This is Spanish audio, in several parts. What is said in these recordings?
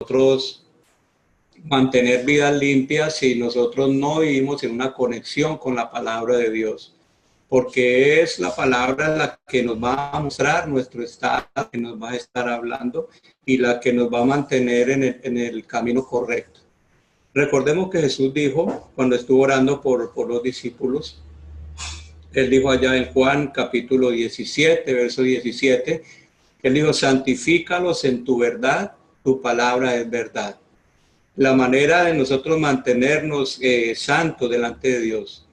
nosotros mantener vidas limpias si nosotros no vivimos en una conexión con la palabra de Dios, porque es la palabra la que nos va a mostrar nuestro estado, que nos va a estar hablando y la que nos va a mantener en el camino correcto. Recordemos que Jesús dijo, cuando estuvo orando por los discípulos, Él dijo allá en Juan capítulo 17, verso 17, Él dijo, santifícalos en tu verdad, tu palabra es verdad. La manera de nosotros mantenernos santos delante de Dios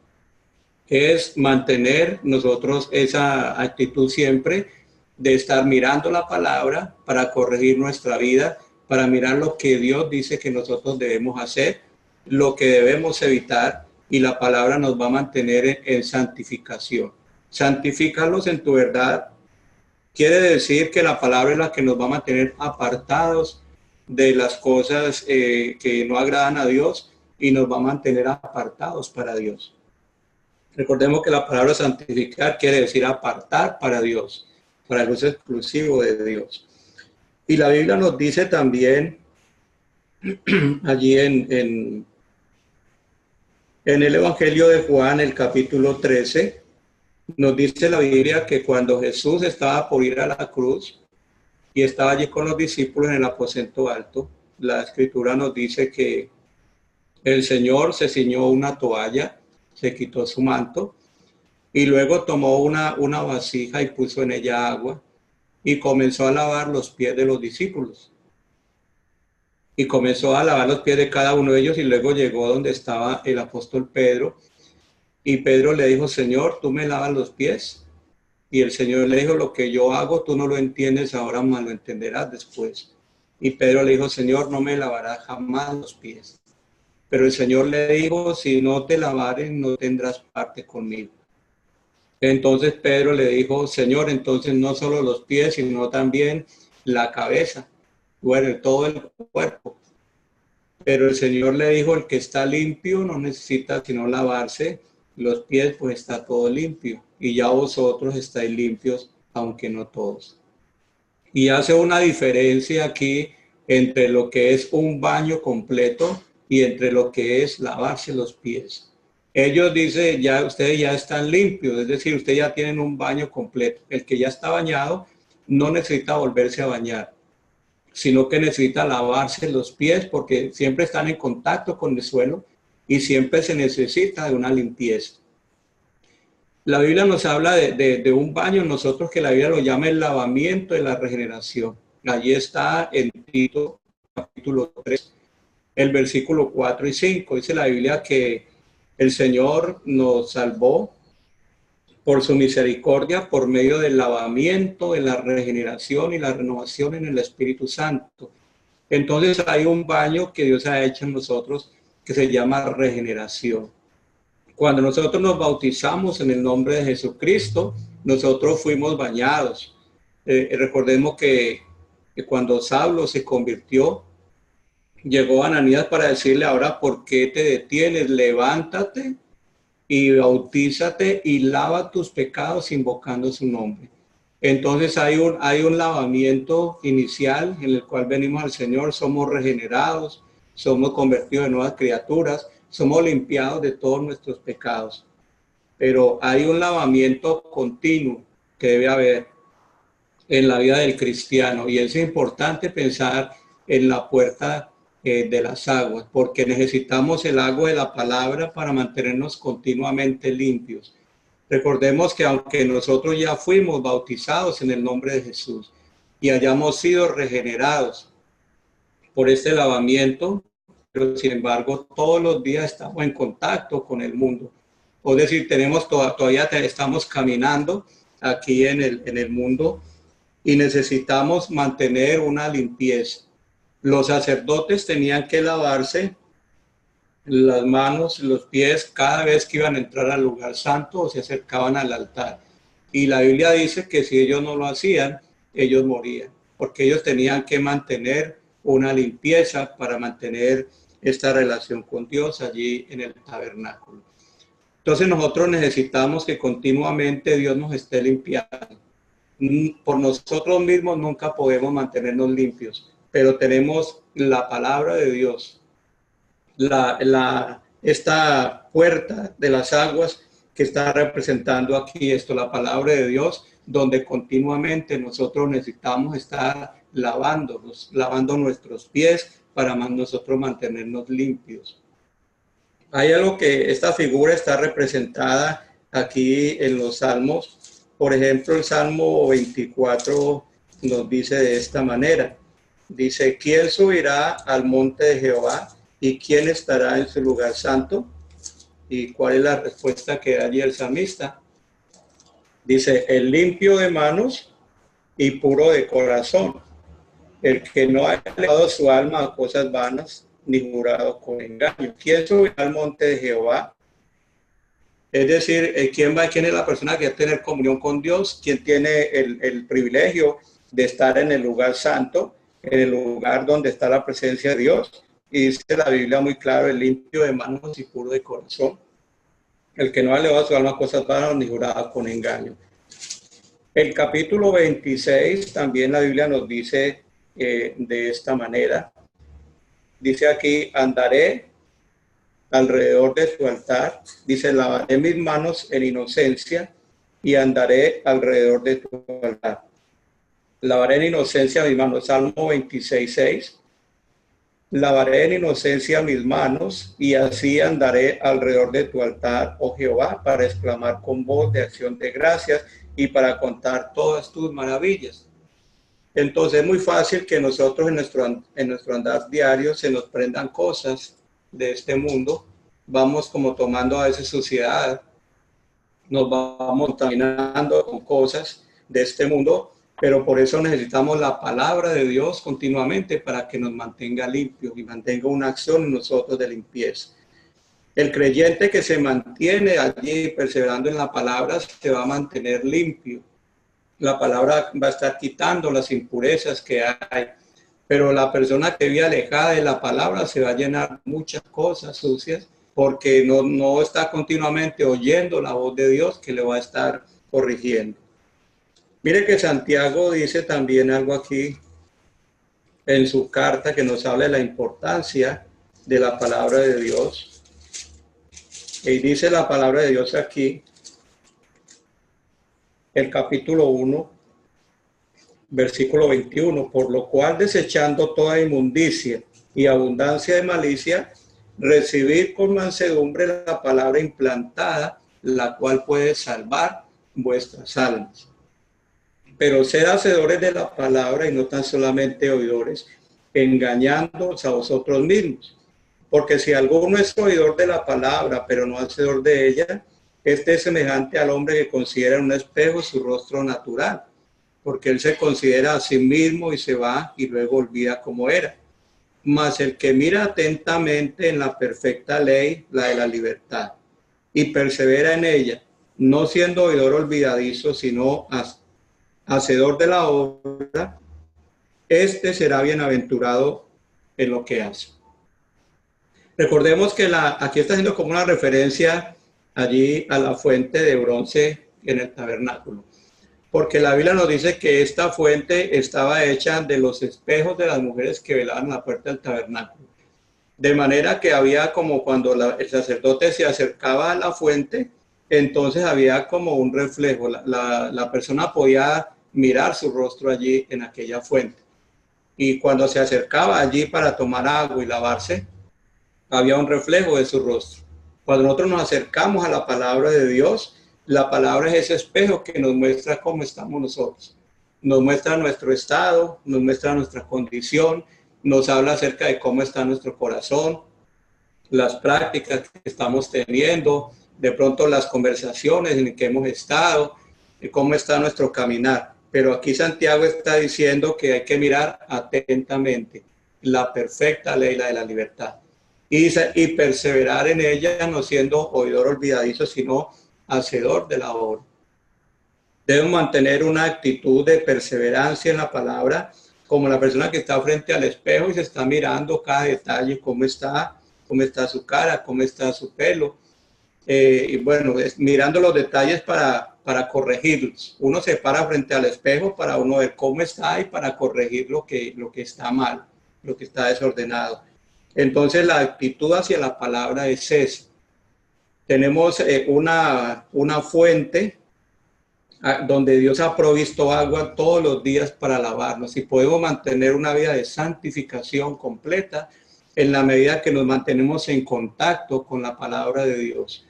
es mantener nosotros esa actitud siempre de estar mirando la palabra para corregir nuestra vida, para mirar lo que Dios dice que nosotros debemos hacer, lo que debemos evitar, y la palabra nos va a mantener en santificación. Santifícalos en tu verdad quiere decir que la palabra es la que nos va a mantener apartados de las cosas que no agradan a Dios y nos va a mantener apartados para Dios. Recordemos que la palabra santificar quiere decir apartar para Dios, para el uso exclusivo de Dios. Y la Biblia nos dice también allí en el Evangelio de Juan, el capítulo 13, nos dice la Biblia que cuando Jesús estaba por ir a la cruz y estaba allí con los discípulos en el aposento alto, la Escritura nos dice que el Señor se ciñó una toalla, se quitó su manto y luego tomó una vasija y puso en ella agua y comenzó a lavar los pies de los discípulos. Y comenzó a lavar los pies de cada uno de ellos y luego llegó donde estaba el apóstol Pedro. Y Pedro le dijo, Señor, ¿tú me lavas los pies? Y el Señor le dijo, lo que yo hago tú no lo entiendes ahora, mas lo entenderás después. Y Pedro le dijo, Señor, no me lavarás jamás los pies. Pero el Señor le dijo, si no te lavares, no tendrás parte conmigo. Entonces Pedro le dijo, Señor, entonces no solo los pies, sino también la cabeza, bueno, todo el cuerpo. Pero el Señor le dijo, el que está limpio no necesita sino lavarse los pies, pues está todo limpio. Y ya vosotros estáis limpios, aunque no todos. Y hace una diferencia aquí entre lo que es un baño completo y entre lo que es lavarse los pies. Ellos dicen, ya ustedes ya están limpios, es decir, ustedes ya tienen un baño completo. El que ya está bañado no necesita volverse a bañar, sino que necesita lavarse los pies porque siempre están en contacto con el suelo y siempre se necesita de una limpieza. La Biblia nos habla de un baño, nosotros que la Biblia lo llama el lavamiento de la regeneración. Allí está en Tito capítulo 3, el versículo 4 y 5. Dice la Biblia que el Señor nos salvó por su misericordia, por medio del lavamiento, de la regeneración y la renovación en el Espíritu Santo. Entonces hay un baño que Dios ha hecho en nosotros que se llama regeneración. Cuando nosotros nos bautizamos en el nombre de Jesucristo, nosotros fuimos bañados. Recordemos que cuando Saulo se convirtió, llegó Ananías para decirle, ahora, ¿por qué te detienes? Levántate y bautízate y lava tus pecados invocando su nombre. Entonces hay un lavamiento inicial en el cual venimos al Señor, somos regenerados, somos convertidos en nuevas criaturas, somos limpiados de todos nuestros pecados. Pero hay un lavamiento continuo que debe haber en la vida del cristiano y es importante pensar en la puerta de las aguas, porque necesitamos el agua de la palabra para mantenernos continuamente limpios. Recordemos que aunque nosotros ya fuimos bautizados en el nombre de Jesús y hayamos sido regenerados por este lavamiento, pero sin embargo todos los días estamos en contacto con el mundo. Es decir, todavía estamos caminando aquí en el mundo y necesitamos mantener una limpieza. Los sacerdotes tenían que lavarse las manos, los pies cada vez que iban a entrar al lugar santo o se acercaban al altar. Y la Biblia dice que si ellos no lo hacían, ellos morían, porque ellos tenían que mantener una limpieza para mantener esta relación con Dios allí en el tabernáculo. Entonces nosotros necesitamos que continuamente Dios nos esté limpiando. Por nosotros mismos nunca podemos mantenernos limpios. pero tenemos la palabra de Dios, esta puerta de las aguas que está representando aquí esto, la palabra de Dios, donde continuamente nosotros necesitamos estar lavando nuestros pies para nosotros mantenernos limpios. Hay algo que esta figura está representada aquí en los salmos. Por ejemplo, el Salmo 24 nos dice de esta manera. Dice, ¿quién subirá al monte de Jehová y quién estará en su lugar santo? ¿Y cuál es la respuesta que da allí el salmista? Dice, el limpio de manos y puro de corazón, el que no ha elevado su alma a cosas vanas, ni jurado con engaño. ¿Quién subirá al monte de Jehová? Es decir, ¿quién es la persona que va a tener comunión con Dios? ¿Quién tiene el privilegio de estar en el lugar santo, en el lugar donde está la presencia de Dios? Y dice la Biblia muy claro, el limpio de manos y puro de corazón, el que no ha elevado su alma a cosas vanas, ni jurado con engaño. El capítulo 26 también la Biblia nos dice de esta manera. Dice aquí, andaré alrededor de tu altar. Dice, lavaré mis manos en inocencia y andaré alrededor de tu altar. Lavaré en inocencia mis manos. Salmo 26:6. Lavaré en inocencia mis manos y así andaré alrededor de tu altar, oh Jehová, para exclamar con voz de acción de gracias y para contar todas tus maravillas. Entonces es muy fácil que nosotros en nuestro andar diario se nos prendan cosas de este mundo. Vamos como tomando a veces suciedad, nos vamos contaminando con cosas de este mundo, pero por eso necesitamos la palabra de Dios continuamente para que nos mantenga limpios y mantenga una acción en nosotros de limpieza. El creyente que se mantiene allí perseverando en la palabra se va a mantener limpio. La palabra va a estar quitando las impurezas que hay, pero la persona que vive alejada de la palabra se va a llenar de muchas cosas sucias porque no está continuamente oyendo la voz de Dios que le va a estar corrigiendo. Mire que Santiago dice también algo aquí en su carta que nos habla de la importancia de la palabra de Dios. Y dice la palabra de Dios aquí, el capítulo 1, versículo 21, por lo cual desechando toda inmundicia y abundancia de malicia, recibid con mansedumbre la palabra implantada, la cual puede salvar vuestras almas. Pero sed hacedores de la palabra y no tan solamente oidores, engañándoos a vosotros mismos. Porque si alguno es oidor de la palabra, pero no hacedor de ella, este es semejante al hombre que considera en un espejo su rostro natural, porque él se considera a sí mismo y se va y luego olvida cómo era. Mas el que mira atentamente en la perfecta ley, la de la libertad, y persevera en ella, no siendo oidor olvidadizo, sino hacedor de la obra, este será bienaventurado en lo que hace. Recordemos que aquí está haciendo como una referencia allí a la fuente de bronce en el tabernáculo, porque la Biblia nos dice que esta fuente estaba hecha de los espejos de las mujeres que velaban la puerta del tabernáculo, de manera que había como cuando el sacerdote se acercaba a la fuente, entonces había como un reflejo, la persona podía mirar su rostro allí en aquella fuente, y cuando se acercaba allí para tomar agua y lavarse, había un reflejo de su rostro. Cuando nosotros nos acercamos a la palabra de Dios, la palabra es ese espejo que nos muestra cómo estamos nosotros. Nos muestra nuestro estado, nos muestra nuestra condición, nos habla acerca de cómo está nuestro corazón, las prácticas que estamos teniendo, de pronto las conversaciones en que hemos estado, cómo está nuestro caminar. Pero aquí Santiago está diciendo que hay que mirar atentamente la perfecta ley, la de la libertad. Y perseverar en ella, no siendo oidor olvidadizo, sino hacedor de la obra. Debemos mantener una actitud de perseverancia en la palabra, como la persona que está frente al espejo y se está mirando cada detalle, cómo está su cara, cómo está su pelo. Y bueno, mirando los detalles para para corregirlos. Uno se para frente al espejo para uno ver cómo está y para corregir lo que está mal, lo que está desordenado. Entonces la actitud hacia la palabra es esa. Tenemos una fuente donde Dios ha provisto agua todos los días para lavarnos y podemos mantener una vida de santificación completa en la medida que nos mantenemos en contacto con la palabra de Dios.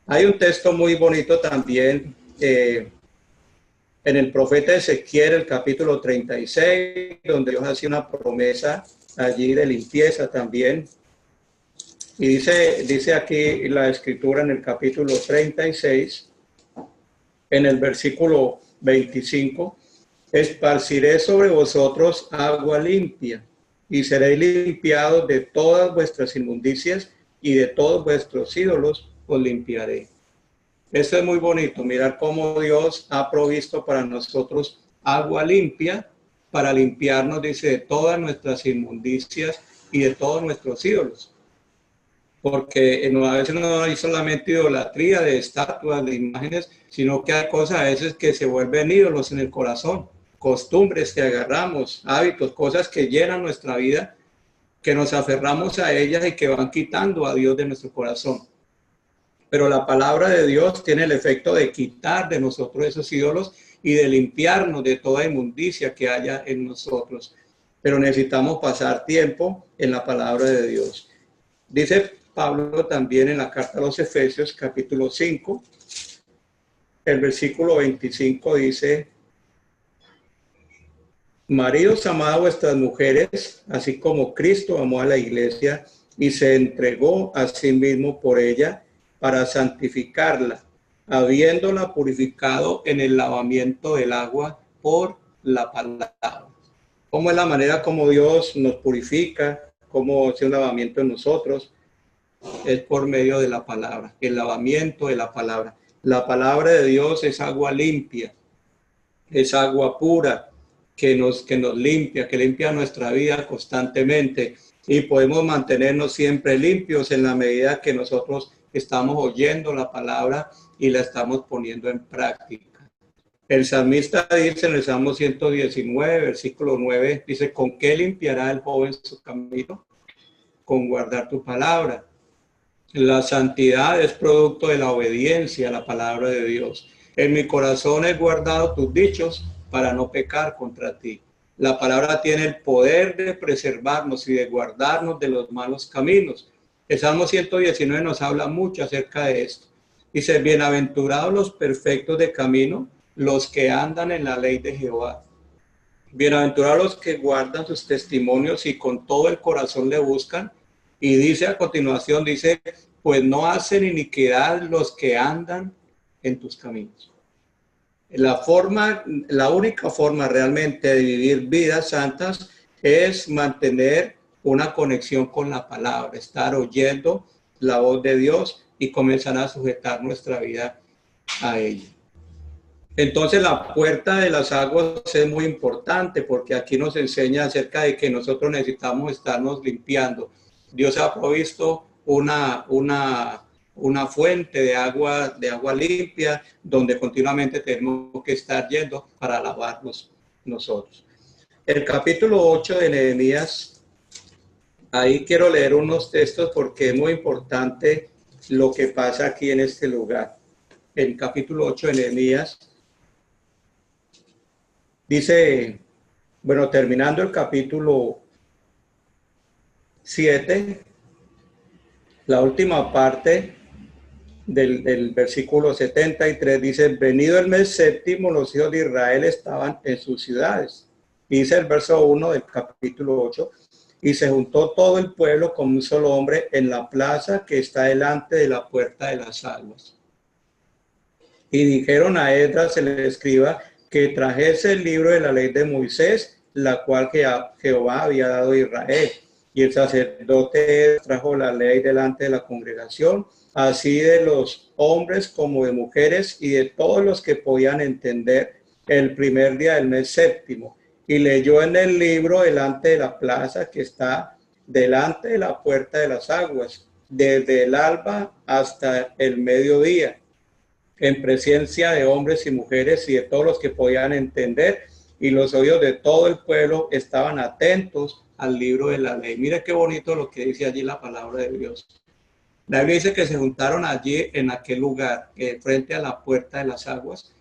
Hay un texto muy bonito también en el profeta Ezequiel, el capítulo 36, donde Dios hace una promesa allí de limpieza también. Y dice aquí la escritura en el capítulo 36, en el versículo 25, esparciré sobre vosotros agua limpia y seréis limpiados de todas vuestras inmundicias y de todos vuestros ídolos os limpiaré. Esto es muy bonito, mirar cómo Dios ha provisto para nosotros agua limpia para limpiarnos, dice, de todas nuestras inmundicias y de todos nuestros ídolos. Porque a veces no hay solamente idolatría de estatuas, de imágenes, sino que hay cosas a veces que se vuelven ídolos en el corazón, costumbres que agarramos, hábitos, cosas que llenan nuestra vida, que nos aferramos a ellas y que van quitando a Dios de nuestro corazón. Pero la palabra de Dios tiene el efecto de quitar de nosotros esos ídolos y de limpiarnos de toda inmundicia que haya en nosotros. Pero necesitamos pasar tiempo en la palabra de Dios. Dice Pablo también en la carta a los Efesios, capítulo 5, el versículo 25 dice: maridos, amad a vuestras mujeres, así como Cristo amó a la iglesia y se entregó a sí mismo por ella para santificarla, habiéndola purificado en el lavamiento del agua por la palabra. ¿Cómo es la manera como Dios nos purifica? ¿Cómo hace un lavamiento en nosotros? Es por medio de la palabra, el lavamiento de la palabra. La palabra de Dios es agua limpia, es agua pura que nos limpia, que limpia nuestra vida constantemente y podemos mantenernos siempre limpios en la medida que nosotros estamos oyendo la palabra y la estamos poniendo en práctica. El salmista dice en el Salmo 119, versículo 9, dice: ¿con qué limpiará el joven su camino? Con guardar tu palabra. La santidad es producto de la obediencia a la palabra de Dios. En mi corazón he guardado tus dichos para no pecar contra ti. La palabra tiene el poder de preservarnos y de guardarnos de los malos caminos. El Salmo 119 nos habla mucho acerca de esto. Dice: bienaventurados los perfectos de camino, los que andan en la ley de Jehová. Bienaventurados los que guardan sus testimonios y con todo el corazón le buscan. Y dice a continuación, dice: pues no hacen iniquidad los que andan en tus caminos. La única forma realmente de vivir vidas santas es mantener una conexión con la palabra, estar oyendo la voz de Dios y comenzar a sujetar nuestra vida a ella. Entonces la puerta de las aguas es muy importante porque aquí nos enseña acerca de que nosotros necesitamos estarnos limpiando. Dios ha provisto una fuente de agua limpia donde continuamente tenemos que estar yendo para lavarnos nosotros. El capítulo 8 de Nehemías, ahí quiero leer unos textos porque es muy importante lo que pasa aquí en este lugar. El capítulo 8 de Nehemías dice, bueno, terminando el capítulo 7, la última parte del versículo 73 dice: venido el mes séptimo, los hijos de Israel estaban en sus ciudades. Y dice el verso 1 del capítulo 8: y se juntó todo el pueblo como un solo hombre en la plaza que está delante de la puerta de las aguas. Y dijeron a Esdras el escriba que trajese el libro de la ley de Moisés, la cual Jehová había dado a Israel. Y el sacerdote trajo la ley delante de la congregación, así de los hombres como de mujeres y de todos los que podían entender, el primer día del mes séptimo. Y leyó en el libro delante de la plaza que está delante de la puerta de las aguas, desde el alba hasta el mediodía. en presencia de hombres y mujeres y de todos los que podían entender, y los oídos de todo el pueblo estaban atentos al libro de la ley. Mire qué bonito lo que dice allí la palabra de Dios. La Biblia dice que se juntaron allí en aquel lugar, frente a la puerta de las aguas,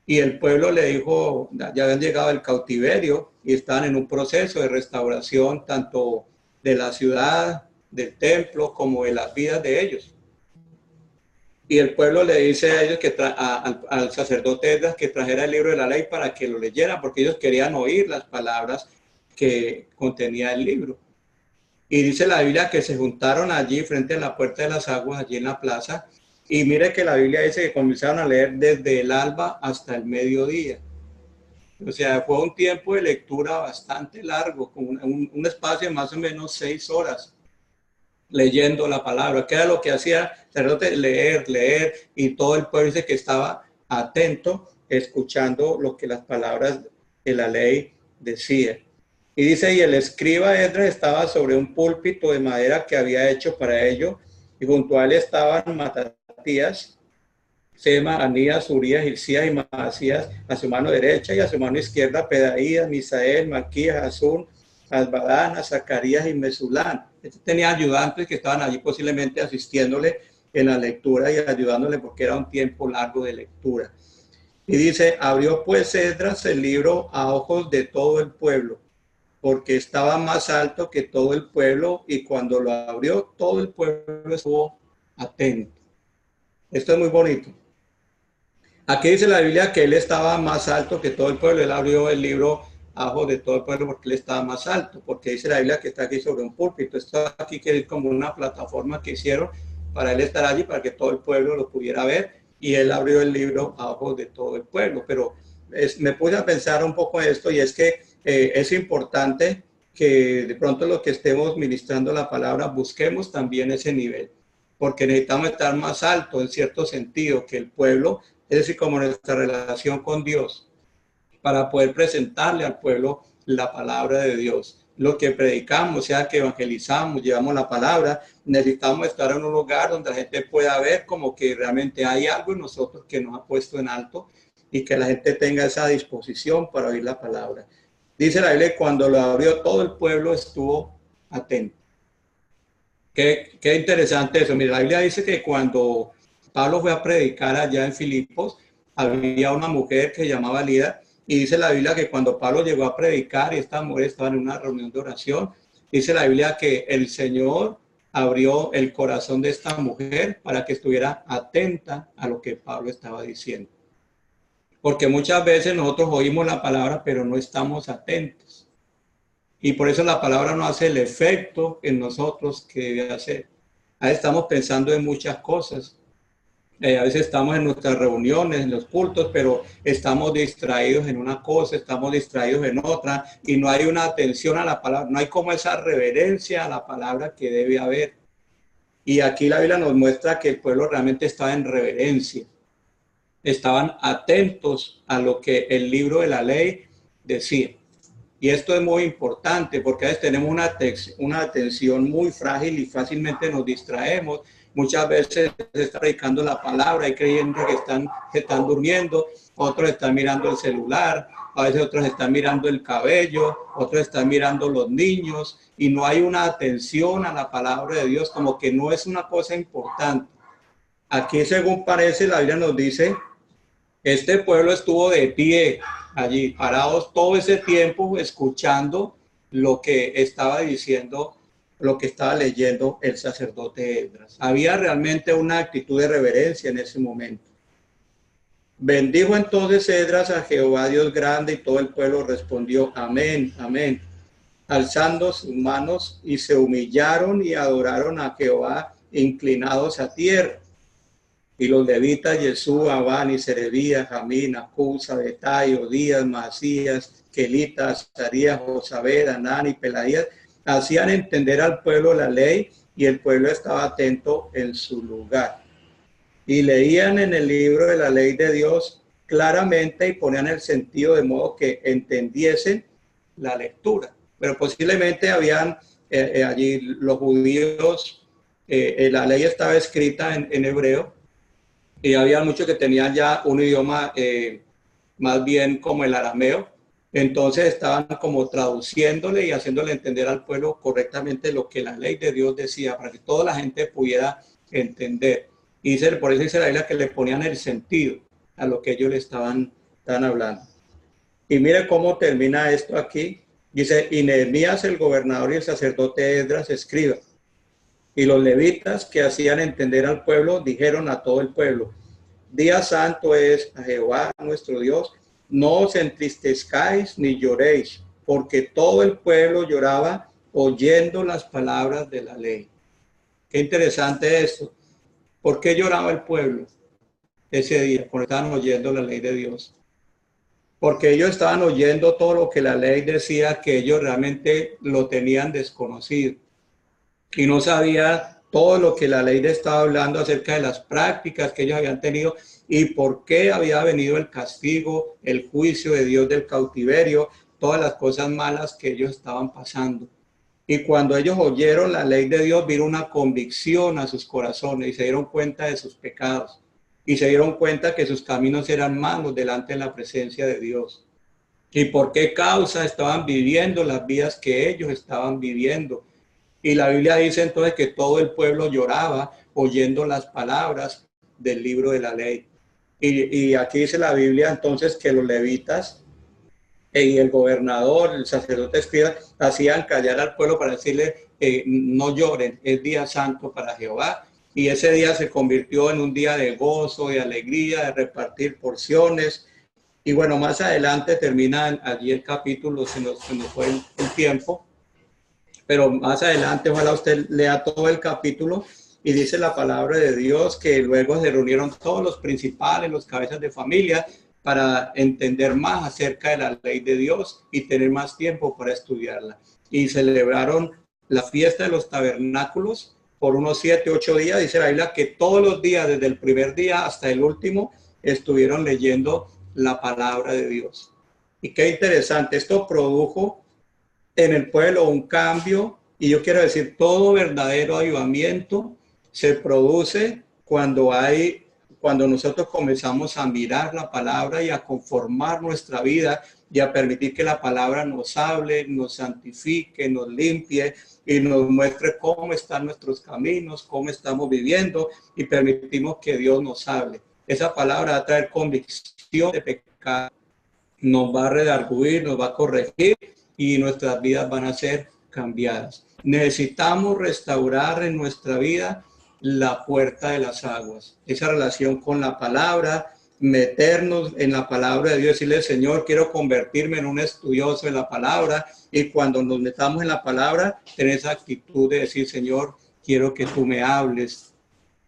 y el pueblo le dijo, ya habían llegado del cautiverio y estaban en un proceso de restauración tanto de la ciudad, del templo, como de las vidas de ellos. Y el pueblo le dice a ellos al sacerdote Esdras que trajera el libro de la ley para que lo leyeran, porque ellos querían oír las palabras que contenía el libro. Y dice la Biblia que se juntaron allí frente a la puerta de las aguas, allí en la plaza. Y mire que la Biblia dice que comenzaron a leer desde el alba hasta el mediodía. O sea, fue un tiempo de lectura bastante largo, con un espacio de más o menos 6 horas leyendo la palabra, que era lo que hacía el sacerdote, leer, y todo el pueblo dice que estaba atento, escuchando lo que las palabras de la ley decían. Y dice, y el escriba Esdras estaba sobre un púlpito de madera que había hecho para ello, y junto a él estaban Matatías, Sema, Anías, Urías, Hilcías y Maasías a su mano derecha, y a su mano izquierda Pedaías, Misael, Malquías, Azún, Asbadán, Zacarías y Mesulán. Tenía ayudantes que estaban allí posiblemente asistiéndole en la lectura y ayudándole porque era un tiempo largo de lectura. Y dice, abrió pues Esdras el libro a ojos de todo el pueblo, porque estaba más alto que todo el pueblo, y cuando lo abrió, todo el pueblo estuvo atento. Esto es muy bonito. Aquí dice la Biblia que él estaba más alto que todo el pueblo. Él abrió el libro a ojos de todo el pueblo porque él estaba más alto, porque dice la Biblia que está aquí sobre un púlpito. Está aquí que es como una plataforma que hicieron para él estar allí, para que todo el pueblo lo pudiera ver, y él abrió el libro a ojos de todo el pueblo. Pero me puse a pensar un poco en esto, y es que es importante que de pronto los que estemos ministrando la palabra busquemos también ese nivel, porque necesitamos estar más alto en cierto sentido que el pueblo, es decir, como nuestra relación con Dios, para poder presentarle al pueblo la palabra de Dios. Lo que predicamos, sea que evangelizamos, llevamos la palabra, necesitamos estar en un lugar donde la gente pueda ver como que realmente hay algo en nosotros que nos ha puesto en alto, y que la gente tenga esa disposición para oír la palabra. Dice la Biblia, cuando lo abrió todo el pueblo estuvo atento. Qué interesante eso. Mira, la Biblia dice que cuando Pablo fue a predicar allá en Filipos, había una mujer que se llamaba Lida, y dice la Biblia que cuando Pablo llegó a predicar y esta mujer estaba en una reunión de oración, dice la Biblia que el Señor abrió el corazón de esta mujer para que estuviera atenta a lo que Pablo estaba diciendo. Porque muchas veces nosotros oímos la palabra, pero no estamos atentos. Y por eso la palabra no hace el efecto en nosotros que debe hacer. Ahí estamos pensando en muchas cosas. A veces estamos en nuestras reuniones, en los cultos, pero estamos distraídos en una cosa, estamos distraídos en otra, y no hay una atención a la palabra, no hay como esa reverencia a la palabra que debe haber. Y aquí la Biblia nos muestra que el pueblo realmente estaba en reverencia. Estaban atentos a lo que el libro de la ley decía. Y esto es muy importante porque a veces tenemos una atención muy frágil y fácilmente nos distraemos. Muchas veces se está predicando la palabra y creyendo que están durmiendo, otros están mirando el celular, a veces otros están mirando el cabello, otros están mirando los niños, y no hay una atención a la palabra de Dios, como que no es una cosa importante. Aquí, según parece, la Biblia nos dice, este pueblo estuvo de pie allí, parados todo ese tiempo, escuchando lo que estaba diciendo, lo que estaba leyendo el sacerdote Esdras. Había realmente una actitud de reverencia en ese momento. Bendijo entonces Esdras a Jehová Dios grande, y todo el pueblo respondió, amén, amén, alzando sus manos, y se humillaron y adoraron a Jehová, inclinados a tierra. Y los levitas, Yeshua, Abani, Serebías, Jamín, Acub, Sabetai, Odías, Masías, Kelita, Zarías, Josabed, Anán y Pelaías, hacían entender al pueblo la ley, y el pueblo estaba atento en su lugar. Y leían en el libro de la ley de Dios claramente, y ponían el sentido de modo que entendiesen la lectura. Pero posiblemente habían allí los judíos, la ley estaba escrita en hebreo, y había muchos que tenían ya un idioma más bien como el arameo. Entonces estaban como traduciéndole y haciéndole entender al pueblo correctamente lo que la ley de Dios decía, para que toda la gente pudiera entender. Y por eso dice la Biblia que le ponían el sentido a lo que ellos le estaban hablando. Y mire cómo termina esto aquí. Dice, y Nehemías el gobernador y el sacerdote Esdras escriba. Y los levitas que hacían entender al pueblo dijeron a todo el pueblo, día santo es a Jehová nuestro Dios, no os entristezcáis ni lloréis, porque todo el pueblo lloraba oyendo las palabras de la ley. Qué interesante esto. ¿Por qué lloraba el pueblo ese día? Porque estaban oyendo la ley de Dios. Porque ellos estaban oyendo todo lo que la ley decía, que ellos realmente lo tenían desconocido y no sabían todo lo que la ley le estaba hablando acerca de las prácticas que ellos habían tenido y por qué había venido el castigo, el juicio de Dios del cautiverio, todas las cosas malas que ellos estaban pasando. Y cuando ellos oyeron la ley de Dios, vino una convicción a sus corazones y se dieron cuenta de sus pecados y se dieron cuenta que sus caminos eran malos delante de la presencia de Dios. ¿Y por qué causa estaban viviendo las vidas que ellos estaban viviendo? Y la Biblia dice entonces que todo el pueblo lloraba oyendo las palabras del libro de la ley. Y aquí dice la Biblia entonces que los levitas y el gobernador, el sacerdote escriba, hacían callar al pueblo para decirle, no lloren, es día santo para Jehová. Y ese día se convirtió en un día de gozo, de alegría, de repartir porciones. Y bueno, más adelante termina allí el capítulo, se nos fue el tiempo, pero más adelante ojalá usted lea todo el capítulo y dice la palabra de Dios que luego se reunieron todos los principales, los cabezas de familia, para entender más acerca de la ley de Dios y tener más tiempo para estudiarla. Y celebraron la fiesta de los tabernáculos por unos 7, 8 días. Dice la Biblia que todos los días, desde el primer día hasta el último, estuvieron leyendo la palabra de Dios. Y qué interesante, esto produjo en el pueblo un cambio, y yo quiero decir, todo verdadero avivamiento se produce cuando nosotros comenzamos a mirar la palabra y a conformar nuestra vida y a permitir que la palabra nos hable, nos santifique, nos limpie y nos muestre cómo están nuestros caminos, cómo estamos viviendo y permitimos que Dios nos hable. Esa palabra va a traer convicción de pecado, nos va a redarguir, nos va a corregir y nuestras vidas van a ser cambiadas. Necesitamos restaurar en nuestra vida la puerta de las aguas, esa relación con la palabra, meternos en la palabra de Dios, decirle, Señor, quiero convertirme en un estudioso de la palabra, y cuando nos metamos en la palabra, tener esa actitud de decir, Señor, quiero que tú me hables,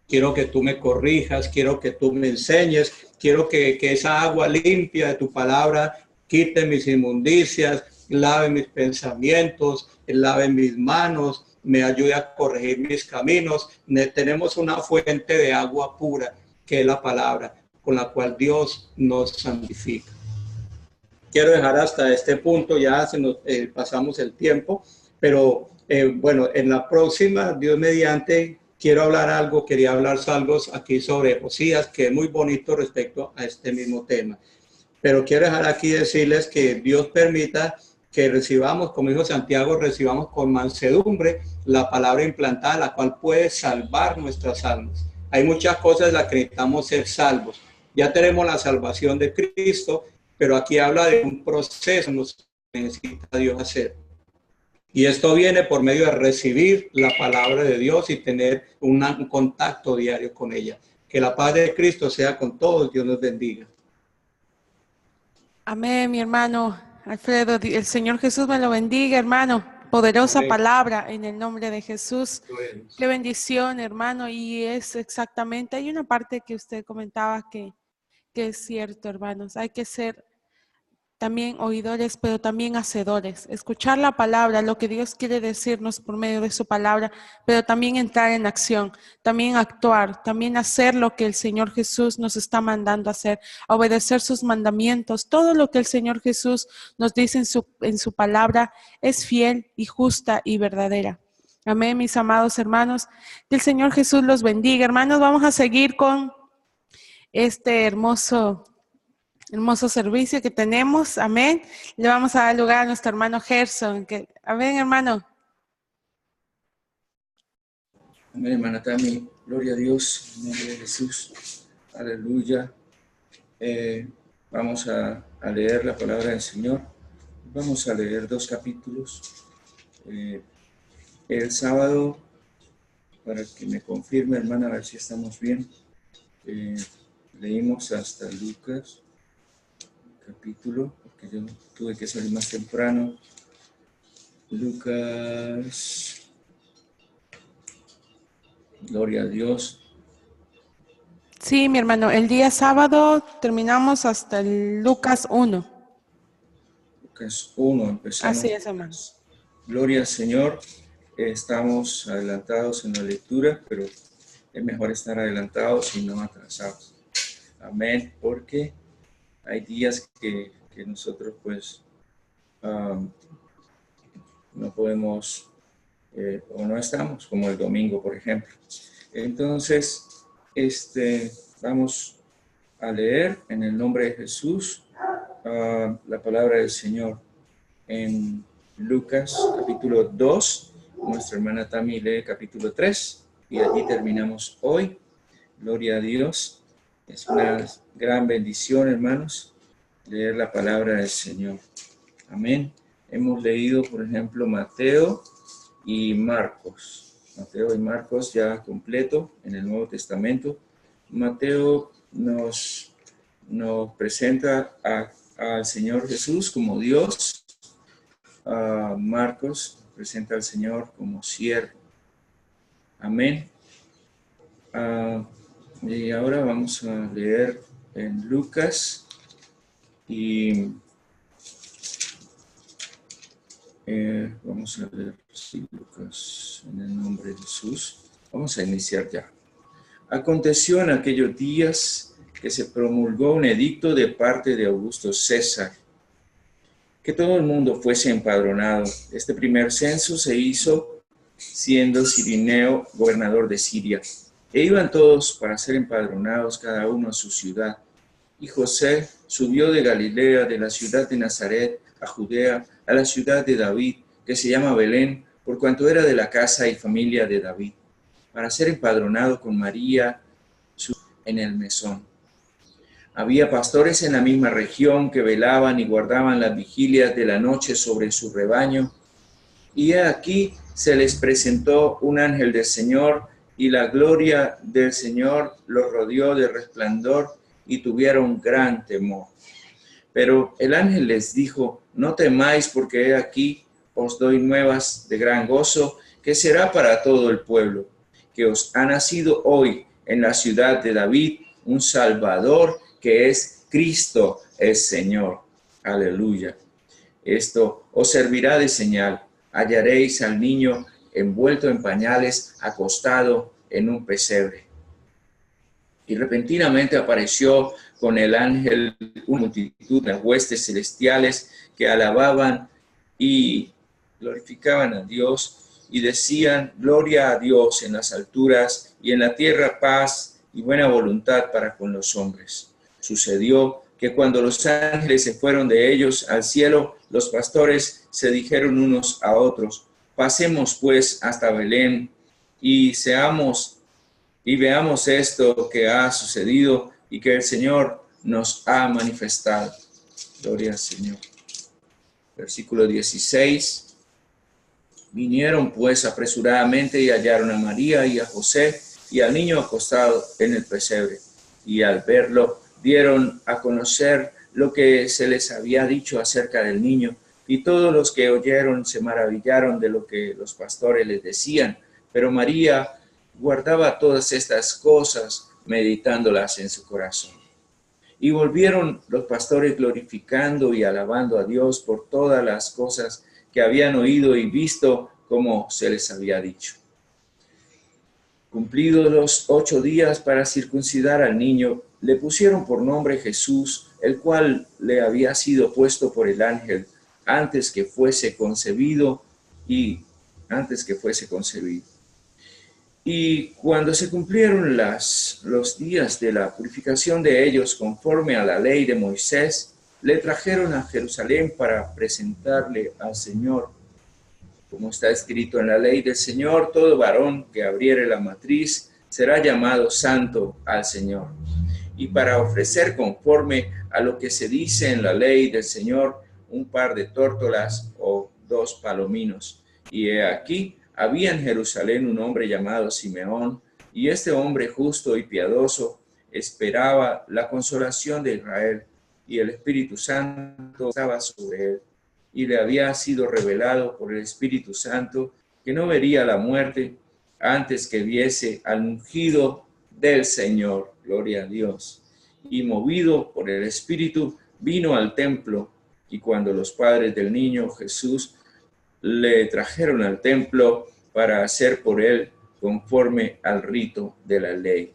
quiero que tú me corrijas, quiero que tú me enseñes, quiero que esa agua limpia de tu palabra quite mis inmundicias, lave mis pensamientos, lave mis manos, me ayude a corregir mis caminos. Tenemos una fuente de agua pura, que es la palabra, con la cual Dios nos santifica. Quiero dejar hasta este punto, ya pasamos el tiempo, pero bueno, en la próxima, Dios mediante, quería hablar algo aquí sobre Josías, que es muy bonito respecto a este mismo tema. Pero quiero dejar aquí decirles que Dios permita que recibamos, como dijo Santiago, recibamos con mansedumbre la palabra implantada, la cual puede salvar nuestras almas. Hay muchas cosas de las que necesitamos ser salvos. Ya tenemos la salvación de Cristo, pero aquí habla de un proceso que necesita Dios hacer. Y esto viene por medio de recibir la palabra de Dios y tener un contacto diario con ella. Que la paz de Cristo sea con todos. Dios nos bendiga. Amén, mi hermano Alfredo. El Señor Jesús me lo bendiga, hermano. Poderosa Amén. Palabra en el nombre de Jesús. Amén. Qué bendición, hermano. Y es exactamente, hay una parte que usted comentaba que es cierto, hermanos. Hay que ser también oidores, pero también hacedores. Escuchar la palabra, lo que Dios quiere decirnos por medio de su palabra, pero también entrar en acción, también actuar, también hacer lo que el Señor Jesús nos está mandando a hacer, obedecer sus mandamientos. Todo lo que el Señor Jesús nos dice en su palabra es fiel y justa y verdadera. Amén, mis amados hermanos. Que el Señor Jesús los bendiga. Hermanos, vamos a seguir con este hermoso servicio que tenemos. Amén. Le vamos a dar lugar a nuestro hermano Gerson. Amén, hermano. Amén, hermana Tami. Gloria a Dios, en el nombre de Jesús. Aleluya. Vamos a leer la palabra del Señor. Vamos a leer 2 capítulos. El sábado, para que me confirme, hermana, a ver si estamos bien, leímos hasta Lucas, capítulo, porque yo tuve que salir más temprano. Lucas, gloria a Dios. Sí, mi hermano, el día sábado terminamos hasta el Lucas 1. Lucas 1, empezamos. Así es, hermano. Gloria al Señor. Estamos adelantados en la lectura, pero es mejor estar adelantados y no atrasados. Amén, porque hay días que nosotros pues no podemos o no estamos, como el domingo, por ejemplo. Entonces, vamos a leer en el nombre de Jesús la palabra del Señor en Lucas capítulo 2. Nuestra hermana Tami lee capítulo 3 y allí terminamos hoy. Gloria a Dios. Es una gran bendición, hermanos, leer la palabra del Señor. Amén. Hemos leído, por ejemplo, Mateo y Marcos. Mateo y Marcos ya completo en el Nuevo Testamento. Mateo nos presenta al Señor Jesús como Dios. Marcos presenta al Señor como siervo. Amén. Y ahora vamos a leer en Lucas y vamos a leer Lucas en el nombre de Jesús. Vamos a iniciar ya. Aconteció en aquellos días que se promulgó un edicto de parte de Augusto César, que todo el mundo fuese empadronado. Este primer censo se hizo siendo Cirineo gobernador de Siria. E iban todos para ser empadronados, cada uno a su ciudad. Y José subió de Galilea, de la ciudad de Nazaret, a Judea, a la ciudad de David, que se llama Belén, por cuanto era de la casa y familia de David, para ser empadronado con María en el mesón. Había pastores en la misma región que velaban y guardaban las vigilias de la noche sobre su rebaño. Y he aquí se les presentó un ángel del Señor, y la gloria del Señor los rodeó de resplandor, y tuvieron gran temor. Pero el ángel les dijo: no temáis, porque he aquí os doy nuevas de gran gozo, que será para todo el pueblo, que os ha nacido hoy en la ciudad de David un Salvador, que es Cristo el Señor. Aleluya. Esto os servirá de señal. Hallaréis al niño envuelto en pañales, acostado en un pesebre. Y repentinamente apareció con el ángel una multitud de huestes celestiales que alababan y glorificaban a Dios y decían: gloria a Dios en las alturas, y en la tierra paz y buena voluntad para con los hombres. Sucedió que cuando los ángeles se fueron de ellos al cielo, los pastores se dijeron unos a otros: pasemos pues hasta Belén y veamos esto que ha sucedido y que el Señor nos ha manifestado. Gloria al Señor. Versículo 16. Vinieron pues apresuradamente y hallaron a María y a José y al niño acostado en el pesebre. Y al verlo, dieron a conocer lo que se les había dicho acerca del niño. Y todos los que oyeron se maravillaron de lo que los pastores les decían. Pero María guardaba todas estas cosas, meditándolas en su corazón. Y volvieron los pastores glorificando y alabando a Dios por todas las cosas que habían oído y visto, como se les había dicho. Cumplidos los 8 días para circuncidar al niño, le pusieron por nombre Jesús, el cual le había sido puesto por el ángel antes que fuese concebido. Y Y cuando se cumplieron los días de la purificación de ellos conforme a la ley de Moisés, le trajeron a Jerusalén para presentarle al Señor. Como está escrito en la ley del Señor, todo varón que abriere la matriz será llamado santo al Señor. Y para ofrecer conforme a lo que se dice en la ley del Señor, un par de tórtolas o 2 palominos. Y he aquí, había en Jerusalén un hombre llamado Simeón, y este hombre justo y piadoso esperaba la consolación de Israel, y el Espíritu Santo estaba sobre él. Y le había sido revelado por el Espíritu Santo que no vería la muerte antes que viese al ungido del Señor. Gloria a Dios. Y movido por el Espíritu, vino al templo, y cuando los padres del niño Jesús le trajeron al templo para hacer por él conforme al rito de la ley,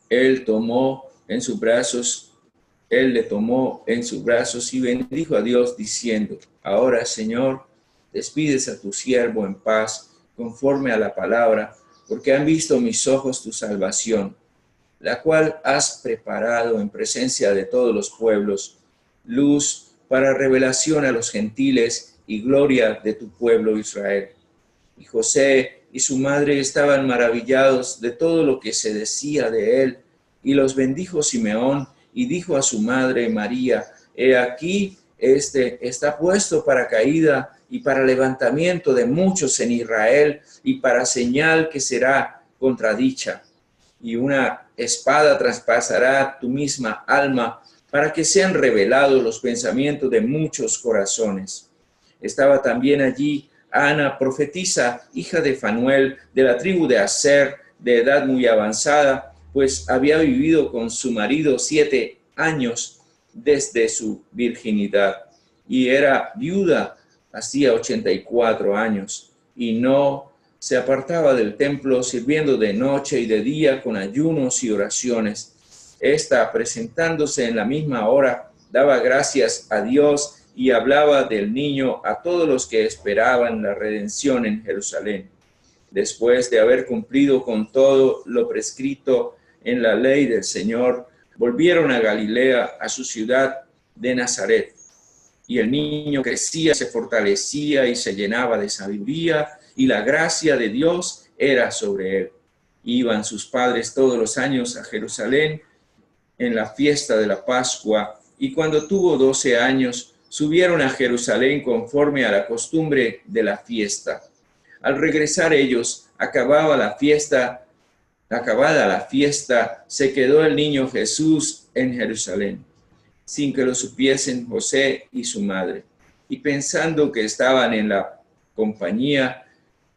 él le tomó en sus brazos y bendijo a Dios diciendo: ahora, Señor, despides a tu siervo en paz, conforme a la palabra, porque han visto mis ojos tu salvación, la cual has preparado en presencia de todos los pueblos, luz para revelación a los gentiles y gloria de tu pueblo Israel. Y José y su madre estaban maravillados de todo lo que se decía de él, y los bendijo Simeón, y dijo a su madre María: he aquí, este está puesto para caída y para levantamiento de muchos en Israel, y para señal que será contradicha. Y una espada traspasará tu misma alma, para que sean revelados los pensamientos de muchos corazones. Estaba también allí Ana, profetisa, hija de Fanuel, de la tribu de Aser, de edad muy avanzada, pues había vivido con su marido 7 años desde su virginidad, y era viuda hacía 84 años, y no se apartaba del templo, sirviendo de noche y de día con ayunos y oraciones. Esta, presentándose en la misma hora, daba gracias a Dios y hablaba del niño a todos los que esperaban la redención en Jerusalén. Después de haber cumplido con todo lo prescrito en la ley del Señor, volvieron a Galilea, a su ciudad de Nazaret. Y el niño crecía, se fortalecía y se llenaba de sabiduría, y la gracia de Dios era sobre él. Iban sus padres todos los años a Jerusalén en la fiesta de la Pascua, y cuando tuvo 12 años, subieron a Jerusalén conforme a la costumbre de la fiesta. Al regresar ellos, acabada la fiesta, se quedó el niño Jesús en Jerusalén, sin que lo supiesen José y su madre. Y pensando que estaban en la compañía,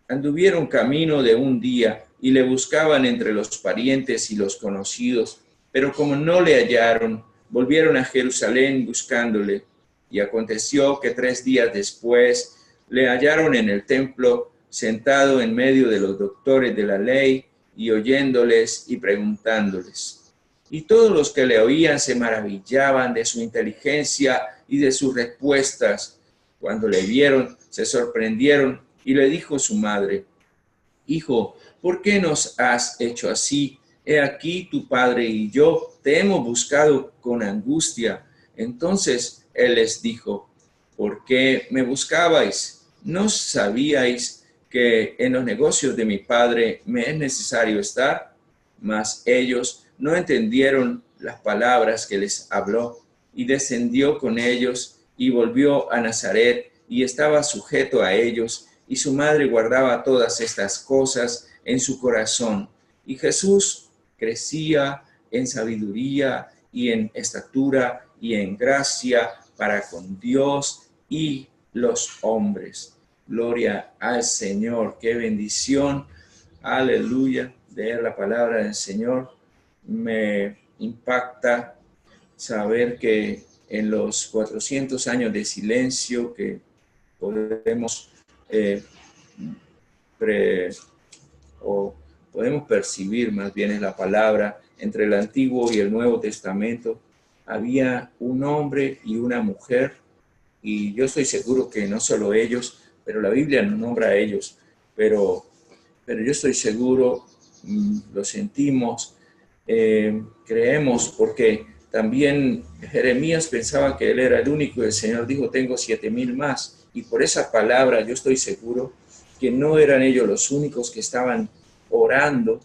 anduvieron camino de un día y le buscaban entre los parientes y los conocidos, pero como no le hallaron, volvieron a Jerusalén buscándole. Y aconteció que 3 días después le hallaron en el templo, sentado en medio de los doctores de la ley, y oyéndoles y preguntándoles. Y todos los que le oían se maravillaban de su inteligencia y de sus respuestas. Cuando le vieron, se sorprendieron, y le dijo su madre: Hijo, ¿por qué nos has hecho así? He aquí tu padre y yo te hemos buscado con angustia. Entonces él les dijo: ¿por qué me buscabais? ¿No sabíais que en los negocios de mi padre me es necesario estar? Mas ellos no entendieron las palabras que les habló, y descendió con ellos y volvió a Nazaret, y estaba sujeto a ellos, y su madre guardaba todas estas cosas en su corazón. Y Jesús crecía en sabiduría y en estatura y en gracia para con Dios y los hombres. Gloria al Señor. Qué bendición. Aleluya. Leer la palabra del Señor. Me impacta saber que en los 400 años de silencio que podemos podemos percibir, más bien es la palabra, entre el Antiguo y el Nuevo Testamento, había un hombre y una mujer, y yo estoy seguro que no solo ellos, pero la Biblia no nombra a ellos, pero pero yo estoy seguro, lo sentimos, creemos, porque también Jeremías pensaba que él era el único y el Señor dijo, tengo 7,000 más. Y por esa palabra yo estoy seguro que no eran ellos los únicos que estaban orando,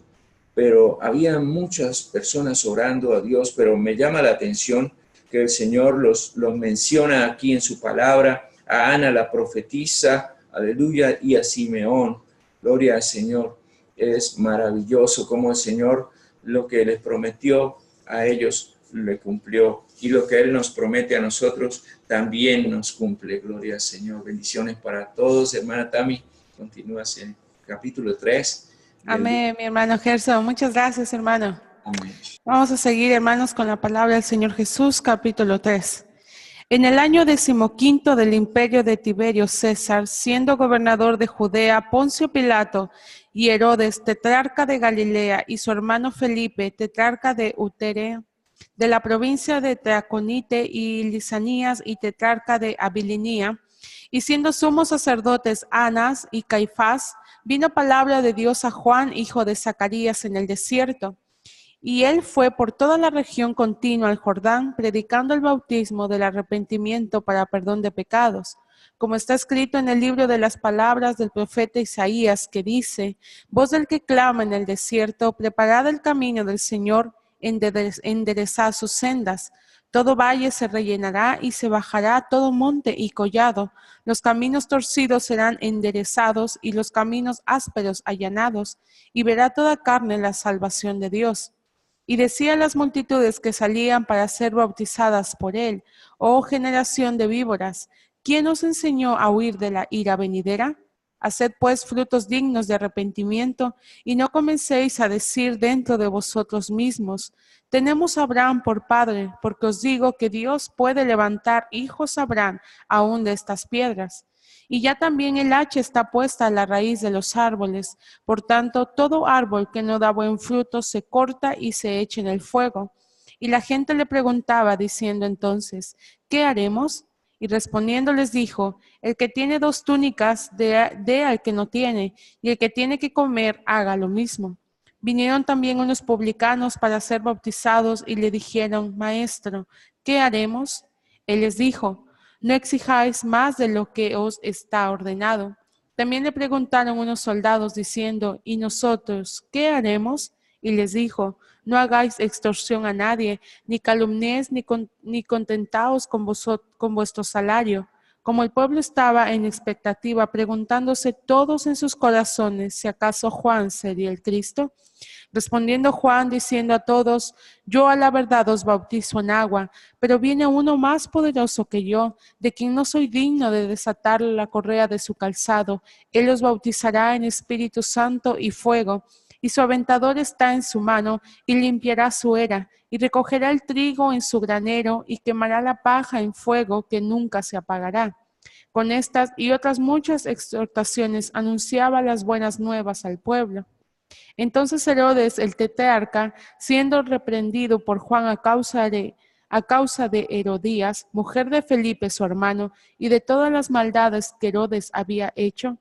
pero había muchas personas orando a Dios, pero me llama la atención que el Señor los menciona aquí en su palabra, a Ana la profetisa, aleluya, y a Simeón, gloria al Señor. Es maravilloso cómo el Señor lo que les prometió a ellos le cumplió, y lo que Él nos promete a nosotros también nos cumple, gloria al Señor. Bendiciones para todos. Hermana Tami, continúas en capítulo 3. Amén, mi hermano Gerson. Muchas gracias, hermano. Amén. Vamos a seguir, hermanos, con la palabra del Señor Jesús, capítulo 3. En el año 15 del imperio de Tiberio César, siendo gobernador de Judea, Poncio Pilato y Herodes, tetrarca de Galilea, y su hermano Felipe, tetrarca de Uterea, de la provincia de Traconite y Lisanías, y tetrarca de Abilinía, y siendo sumos sacerdotes Anás y Caifás, vino palabra de Dios a Juan, hijo de Zacarías, en el desierto. Y él fue por toda la región continua al Jordán, predicando el bautismo del arrepentimiento para perdón de pecados, como está escrito en el libro de las palabras del profeta Isaías, que dice: voz del que clama en el desierto, preparad el camino del Señor, enderezad sus sendas. Todo valle se rellenará y se bajará todo monte y collado. Los caminos torcidos serán enderezados y los caminos ásperos allanados, y verá toda carne la salvación de Dios. Y decía a las multitudes que salían para ser bautizadas por él: oh generación de víboras, ¿quién os enseñó a huir de la ira venidera? Haced pues frutos dignos de arrepentimiento, y no comencéis a decir dentro de vosotros mismos: tenemos a Abraham por padre, porque os digo que Dios puede levantar hijos a Abraham aún de estas piedras. Y ya también el hacha está puesta a la raíz de los árboles. Por tanto, todo árbol que no da buen fruto se corta y se echa en el fuego. Y la gente le preguntaba, diciendo entonces: ¿qué haremos? Y respondiendo les dijo: el que tiene 2 túnicas, dé al que no tiene, y el que tiene que comer, haga lo mismo. Vinieron también unos publicanos para ser bautizados y le dijeron: Maestro, ¿qué haremos? Él les dijo: no exijáis más de lo que os está ordenado. También le preguntaron unos soldados diciendo: ¿y nosotros qué haremos? Y les dijo: no hagáis extorsión a nadie, ni calumniéis, ni contentaos con vuestro salario. Como el pueblo estaba en expectativa, preguntándose todos en sus corazones si acaso Juan sería el Cristo, respondiendo Juan, diciendo a todos: yo a la verdad os bautizo en agua, pero viene uno más poderoso que yo, de quien no soy digno de desatar la correa de su calzado. Él os bautizará en Espíritu Santo y fuego, y su aventador está en su mano, y limpiará su era, y recogerá el trigo en su granero, y quemará la paja en fuego que nunca se apagará. Con estas y otras muchas exhortaciones anunciaba las buenas nuevas al pueblo. Entonces Herodes el tetrarca, siendo reprendido por Juan a causa de Herodías, mujer de Felipe su hermano, y de todas las maldades que Herodes había hecho,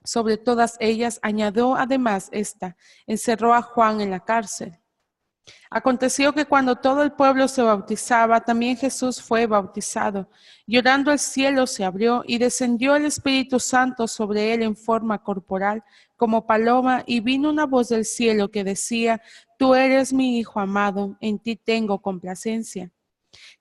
sobre todas ellas añadió además esta: encerró a Juan en la cárcel. Aconteció que cuando todo el pueblo se bautizaba, también Jesús fue bautizado. Y orando el cielo se abrió, y descendió el Espíritu Santo sobre él en forma corporal, como paloma, y vino una voz del cielo que decía: tú eres mi Hijo amado, en ti tengo complacencia.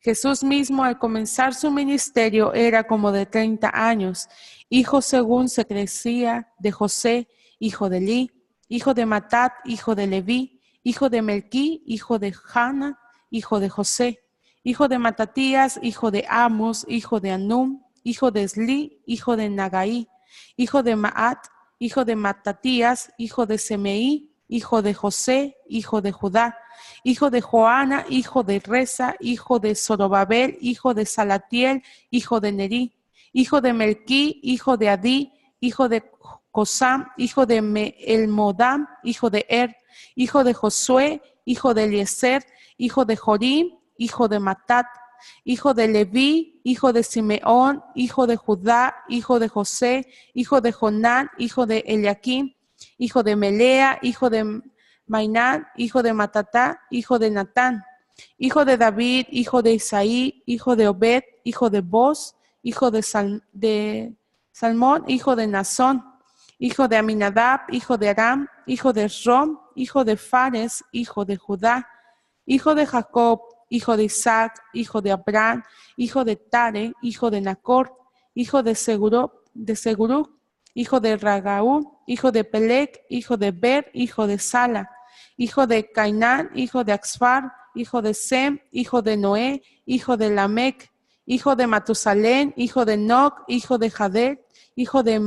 Jesús mismo, al comenzar su ministerio, era como de 30 años, hijo según se crecía de José, hijo de Elí, hijo de Matat, hijo de Leví, hijo de Melquí, hijo de Jana, hijo de José, hijo de Matatías, hijo de Amos, hijo de Anum, hijo de Esli, hijo de Nagaí, hijo de Maat, hijo de Matatías, hijo de Semeí, hijo de José, hijo de Judá, hijo de Joana, hijo de Reza, hijo de Zorobabel, hijo de Salatiel, hijo de Nerí, hijo de Melquí, hijo de Adí, hijo de Cosam, hijo de Elmodam, hijo de hijo de Josué, hijo de Eliezer, hijo de Jorim, hijo de Matat, hijo de Leví, hijo de Simeón, hijo de Judá, hijo de José, hijo de Jonán, hijo de Eliakim, hijo de Melea, hijo de Mainán, hijo de Matatá, hijo de Natán, hijo de David, hijo de Isaí, hijo de Obed, hijo de Boz, hijo de Salmón, hijo de Nazón, hijo de Aminadab, hijo de Aram, hijo de Rom, hijo de Fares, hijo de Judá, hijo de Jacob, hijo de Isaac, hijo de Abraham, hijo de Tare, hijo de Nacor, hijo de Segurú, hijo de Ragaú, hijo de Pelec, hijo de Ber, hijo de Sala, hijo de Cainán, hijo de Axfar, hijo de Sem, hijo de Noé, hijo de Lamec, hijo de Matusalén, hijo de Noc, hijo de Jadel, hijo de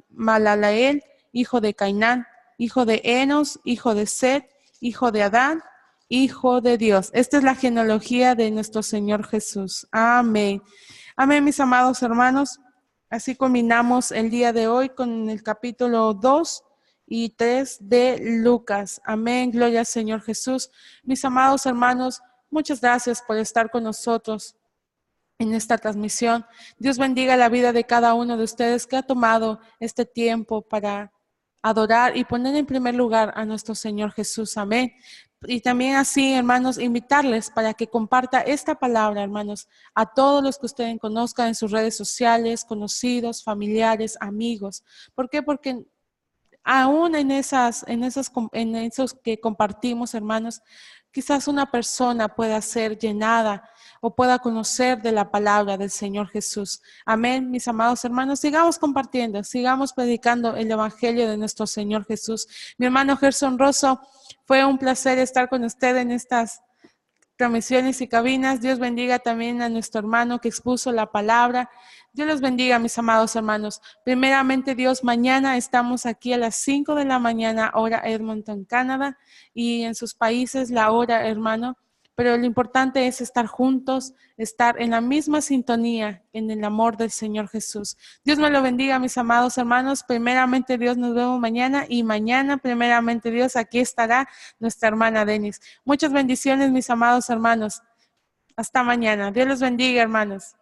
Malalael, hijo de Cainán, hijo de Enos, hijo de Set, hijo de Adán, hijo de Dios. Esta es la genealogía de nuestro Señor Jesús. Amén. Amén, mis amados hermanos. Así culminamos el día de hoy con el capítulo 2 y 3 de Lucas. Amén, gloria al Señor Jesús. Mis amados hermanos, muchas gracias por estar con nosotros en esta transmisión. Dios bendiga la vida de cada uno de ustedes que ha tomado este tiempo para adorar y poner en primer lugar a nuestro Señor Jesús. Amén. Y también así, hermanos, invitarles para que comparta esta palabra, hermanos, a todos los que ustedes conozcan en sus redes sociales, conocidos, familiares, amigos. ¿Por qué? Porque aún en esos que compartimos, hermanos, quizás una persona pueda ser llenada o pueda conocer de la palabra del Señor Jesús. Amén, mis amados hermanos. Sigamos compartiendo, sigamos predicando el evangelio de nuestro Señor Jesús. Mi hermano Gerson Rosso, fue un placer estar con usted en estas transmisiones y cabinas. Dios bendiga también a nuestro hermano que expuso la palabra. Dios los bendiga, mis amados hermanos. Primeramente, Dios, mañana estamos aquí a las 5 de la mañana, hora Edmonton, Canadá, y en sus países la hora, hermano. Pero lo importante es estar juntos, estar en la misma sintonía, en el amor del Señor Jesús. Dios me lo bendiga, mis amados hermanos. Primeramente, Dios, nos vemos mañana, y mañana, primeramente, Dios, aquí estará nuestra hermana Denis. Muchas bendiciones, mis amados hermanos. Hasta mañana. Dios los bendiga, hermanos.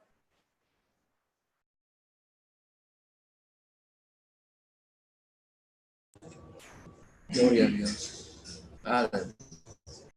Gloria a Dios. Aleluya.